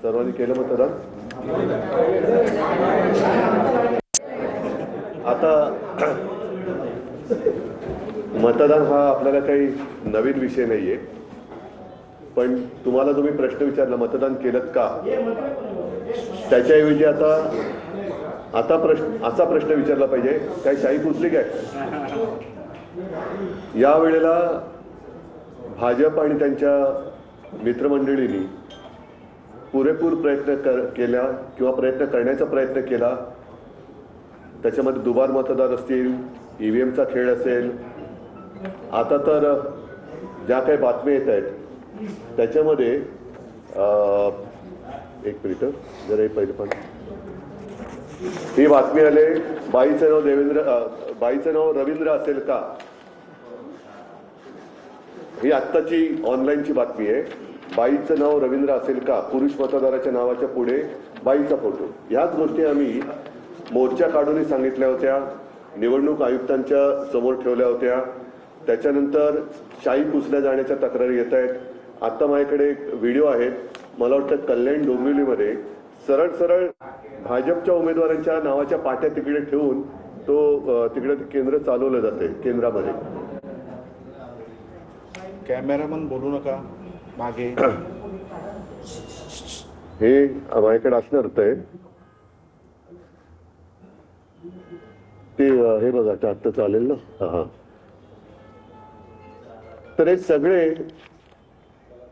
सर्वांनी केलं मतदान? आता मतदान हा आपल्याला काही नवीन विषय नाहीये, पण तुम्हाला तुम्ही प्रश्न विचारला मतदान केलं का, त्याच्याऐवजी आता असा प्रश्न विचारला पाहिजे, काय शाई पुसली काय? या वेळेला भाजप आणि त्यांच्या मित्रमंडळींनी पुरेपूर प्रयत्न केला किंवा प्रयत्न करण्याचा प्रयत्न केला. त्याच्यामध्ये दुबार मतदार असतील, ईव्हीएमचा खेळ असेल. आता तर ज्या काही बातम्या येत आहेत त्याच्यामध्ये एक मिनिट जरा पहिले पण ही बातमी आले, बाईचं नाव रवींद्र असेल का, ही आत्ताची ऑनलाईनची बातमी आहे. बाईचं नाव रवींद्र असेल का, पुरुष मतदाराच्या नावाच्या पुढे बाईचा फोटो. ह्याच गोष्टी आम्ही मोर्चा काढूनही सांगितल्या होत्या, निवडणूक आयुक्तांच्या समोर ठेवल्या होत्या. त्याच्यानंतर शाई पुसल्या जाण्याच्या तक्रारी येत आहेत. आता माझ्याकडे एक व्हिडिओ आहेत, मला वाटतं कल्याण डोंबिवलीमध्ये सरळ भाजपच्या उमेदवारांच्या नावाच्या पाट्या तिकडे ठेवून तिकडे केंद्र चालवलं जाते. केंद्रामध्ये कॅमेरामन बोलू नका मागे. हे माझ्याकडे असणार आहे ते, हे बघा आता चालेल ना. हा, तर हे सगळे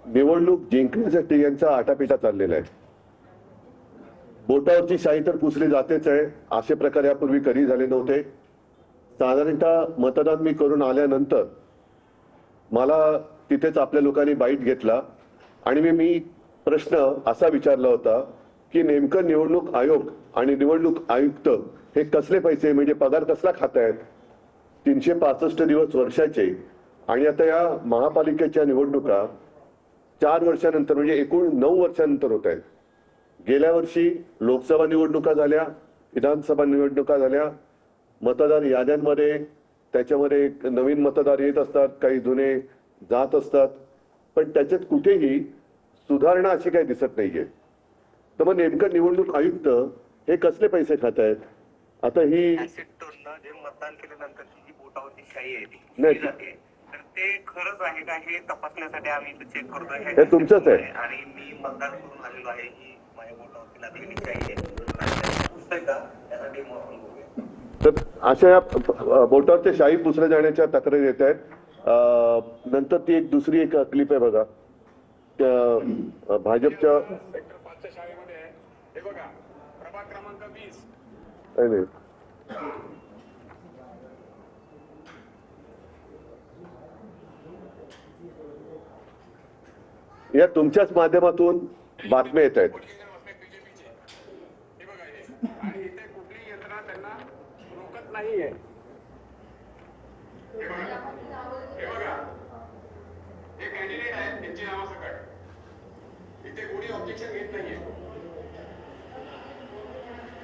निवडणूक जिंकण्यासाठी यांचा आटापिटा चाललेला आहे. बोटावरची शाई तर पुसली जातेच आहे. असे प्रकार यापूर्वी कधी झाले नव्हते. साधारणतः मतदान मी करून आल्यानंतर मला तिथेच आपल्या लोकांनी बाईट घेतला आणि मी प्रश्न असा विचारला होता की नेमकं निवडणूक आयोग आणि निवडणूक आयुक्त हे कसले पैसे, म्हणजे पगार कसला खातायत? 365 दिवस वर्षाचे, आणि आता या महापालिकेच्या निवडणुका 4 वर्षानंतर म्हणजे एकूण 9 वर्षानंतर होत आहेत. गेल्या वर्षी लोकसभा निवडणुका झाल्या, विधानसभा निवडणुका झाल्या. मतदार याद्यांमध्ये त्याच्यामध्ये नवीन मतदार येत असतात, काही जुने जात असतात, पण त्याच्यात कुठेही सुधारणा अशी काही दिसत नाहीये. तर मग नेमकं निवडणूक आयुक्त हे कसले पैसे खात आहेत? आता ही जे मतदान केल्यानंतरची जी बोटावरची शाई आहे ती जाते, तर ते खरंच आहे का हे तपासण्यासाठी आम्ही इथे चेक करतोय. हे तुमचंच आहे आणि मी मतदान करून आलेलो आहे, ही माझ्या बोटावरती लागलेली शाई आहे, पुस्तक का त्यासाठी तर अशा बोटावरच्या शाई पुसल्या जाण्याच्या तक्रारी येत आहेत. नंतर ती एक दुसरी एक क्लिप आहे बघा, त्या भाजपच्या शाळेमध्ये हे बघा, प्रभाग क्रमांक 20 नाही या तुमच्याच माध्यमातून बातम्या येत आहेत. आणि इथे कुठली यंत्रणा त्यांना रोखत नाहीये. हे बघा, हे कॅन्डिडेट आहेत, त्यांची नावं सकट इथे कोणी ऑब्जेक्शन घेत नाहीये.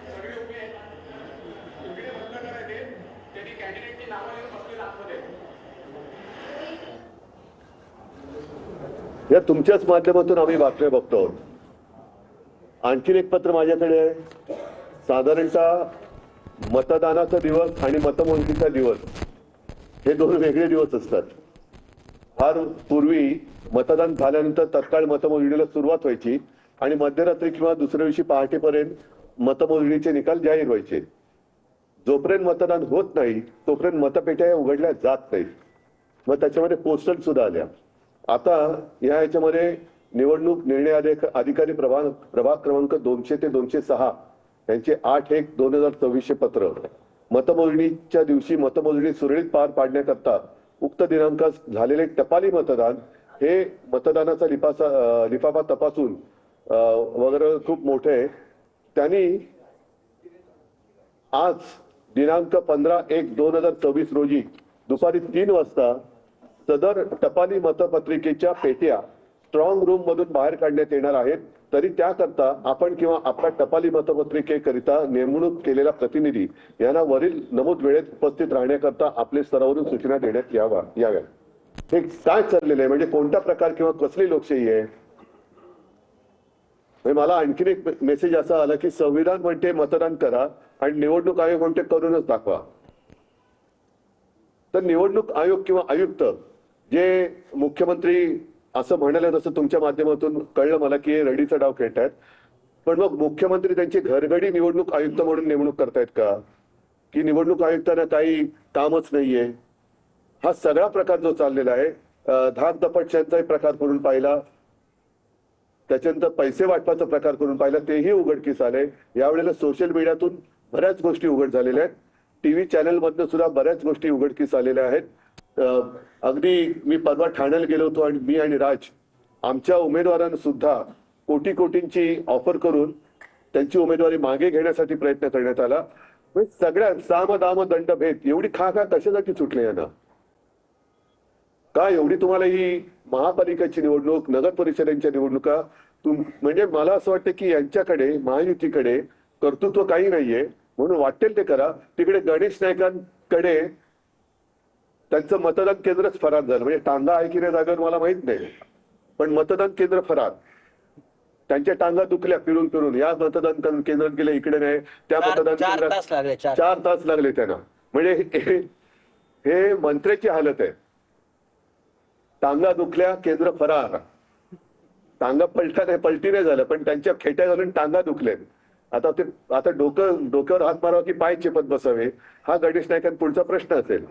सगळे उभे आहेत, इकडे बंद करायचे, त्यांनी कॅन्डिडेटची नावं येऊन बसलेलं आतमध्ये. या तुमच्याच माध्यमातून आम्ही बातम्या बघतो. आणखीन एक पत्र माझ्याकडे आहे. साधारणतः मतदानाचा दिवस आणि मतमोजणीचा दिवस हे दोन वेगळे दिवस असतात. फार पूर्वी मतदान झाल्यानंतर तत्काळ मतमोजणीला सुरुवात व्हायची आणि मध्यरात्री किंवा दुसऱ्या दिवशी पहाटेपर्यंत मतमोजणीचे निकाल जाहीर व्हायचे. जोपर्यंत मतदान होत नाही तोपर्यंत मतपेट्या उघडल्या जात नाहीत. मग त्याच्यामध्ये पोस्टल सुद्धा आल्या. आता याच्यामध्ये निवडणूक निर्णय अधिकारी प्रभाग क्रमांक 200 ते 206 यांचे 8/1/2024 पत्र मतमोजणीच्या दिवशी मतमोजणी सुरळीत पार पाडण्याकरता उक्त दिनांकात झालेले टपाली मतदान हे मतदानाचा लिफाफा तपासून वगैरे खूप मोठे आहे. त्यांनी आज दिनांक 15/1/2024 रोजी दुपारी 3 वाजता सदर टपाली मतपत्रिकेच्या पेट्या स्ट्रॉंग रूम मधून बाहेर काढण्यात येणार आहेत. तरी त्याकरता आपण किंवा आपल्या टपाली मतपत्रिकेकरिता नेमणूक केलेला प्रतिनिधी यांना वरील नमूद वेळेत उपस्थित राहण्याकरता आपले स्तरावरून सूचना देण्यात याव्या. हे काय चाललेलं आहे, म्हणजे कोणता प्रकार किंवा कसली लोकशाही आहे? म्हणजे मला आणखीन एक मेसेज असा आला की संविधान म्हणते मतदान करा आणि निवडणूक आयोग म्हणते करूनच दाखवा. तर निवडणूक आयोग किंवा आयुक्त जे मुख्यमंत्री असं म्हणाले, तसं तुमच्या माध्यमातून कळलं मला की हे रडीचा डाव खेळतायत. पण मग मुख्यमंत्री त्यांची घरगडी निवडणूक आयुक्त म्हणून नेमणूक करतायत का, की निवडणूक आयुक्तांना काही कामच नाहीये? हा सगळा प्रकार जो चाललेला आहे, धाक दपटशाहीचाही प्रकार करून पाहिला, त्याच्यानंतर पैसे वाटपाचा प्रकार करून पाहिला, तेही उघडकीस आले. यावेळेला सोशल मीडियातून बऱ्याच गोष्टी उघड झालेल्या आहेत. टीव्ही चॅनल मधनं सुद्धा बऱ्याच गोष्टी उघडकीस आलेल्या आहेत. अगदी मी परवा ठाण्याला गेलो होतो आणि मी आणि राज आमच्या उमेदवारांना सुद्धा कोटी कोटींची ऑफर करून त्यांची उमेदवारी मागे घेण्यासाठी प्रयत्न करण्यात आला. म्हणजे सगळ्या साम दाम दंड भेद एवढी खा कशासाठी सुटले यांना? का एवढी तुम्हाला ही महापालिकेची निवडणूक, नगर परिषदेच्या निवडणुका म्हणजे मला असं वाटतं की यांच्याकडे, महायुतीकडे कर्तृत्व काही नाहीये, म्हणून वाटेल ते करा. तिकडे गणेश नाईकांकडे त्यांचं मतदान केंद्रच फरार झालं. म्हणजे टांगा आहे की नाही जागेवर मला माहित नाही, पण मतदान केंद्र फरार. त्यांच्या टांगा दुखल्या फिरून फिरून, या मतदान केंद्रात गेले, इकडे नाही, त्या मतदान केंद्रात 4 तास लागले त्यांना. म्हणजे हे मंत्र्याची हालत आहे. टांगा दुखल्या, केंद्र फरार. टांगा पलटी नाही झालं, पण त्यांच्या खेट्या घालून टांगा दुखले. आता डोक्यावर हात मारावा की पाय चेपत बसावे, हा गणेश नाईकांचा पुढचा प्रश्न असेल.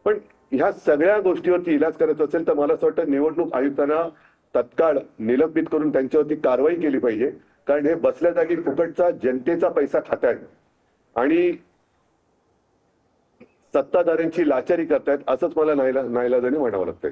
पण ह्या सगळ्या गोष्टीवरती इलाज करायचा असेल तर मला असं वाटतं निवडणूक आयुक्तांना तत्काळ निलंबित करून त्यांच्यावरती कारवाई केली पाहिजे. कारण हे बसल्या जागी फुकटचा जनतेचा पैसा खातायत आणि सत्ताधाऱ्यांची लाचारी करतायत, असंच मला नाईलाजाने म्हणावं लागतंय.